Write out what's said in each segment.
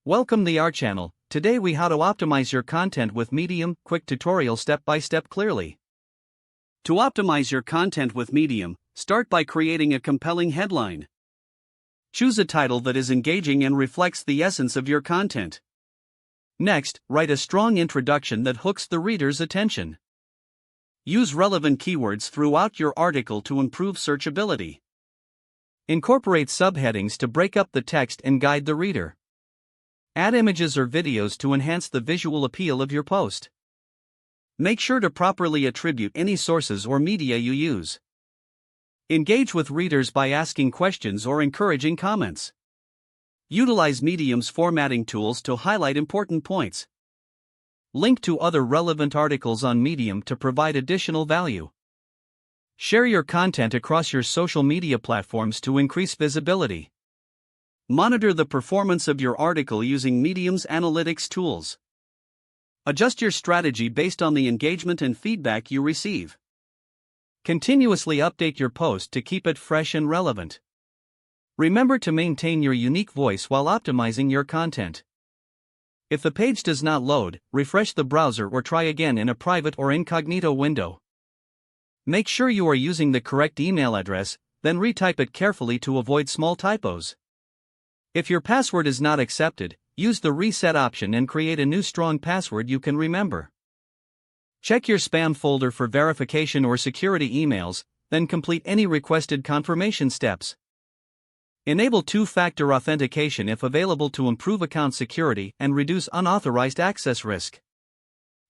Welcome to our channel. Today we how to optimize your content with Medium, quick tutorial step by step clearly. To optimize your content with Medium, start by creating a compelling headline. Choose a title that is engaging and reflects the essence of your content. Next, write a strong introduction that hooks the reader's attention. Use relevant keywords throughout your article to improve searchability. Incorporate subheadings to break up the text and guide the reader. Add images or videos to enhance the visual appeal of your post. Make sure to properly attribute any sources or media you use. Engage with readers by asking questions or encouraging comments. Utilize Medium's formatting tools to highlight important points. Link to other relevant articles on Medium to provide additional value. Share your content across your social media platforms to increase visibility. Monitor the performance of your article using Medium's analytics tools. Adjust your strategy based on the engagement and feedback you receive. Continuously update your post to keep it fresh and relevant. Remember to maintain your unique voice while optimizing your content. If the page does not load, refresh the browser or try again in a private or incognito window. Make sure you are using the correct email address, then retype it carefully to avoid small typos. If your password is not accepted, use the reset option and create a new strong password you can remember. Check your spam folder for verification or security emails, then complete any requested confirmation steps. Enable two-factor authentication if available to improve account security and reduce unauthorized access risk.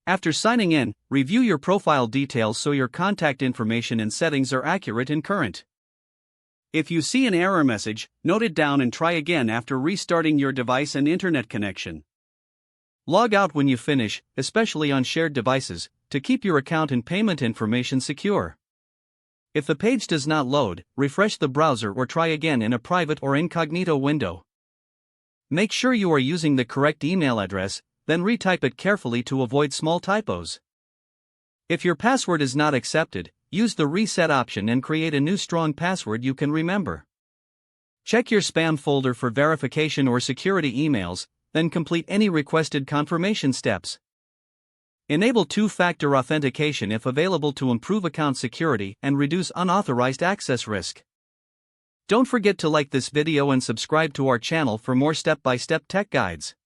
After signing in, review your profile details so your contact information and settings are accurate and current. If you see an error message, note it down and try again after restarting your device and internet connection. Log out when you finish, especially on shared devices, to keep your account and payment information secure. If the page does not load, refresh the browser or try again in a private or incognito window. Make sure you are using the correct email address, then retype it carefully to avoid small typos. If your password is not accepted, use the reset option and create a new strong password you can remember. Check your spam folder for verification or security emails, then complete any requested confirmation steps. Enable two-factor authentication if available to improve account security and reduce unauthorized access risk. Don't forget to like this video and subscribe to our channel for more step-by-step tech guides.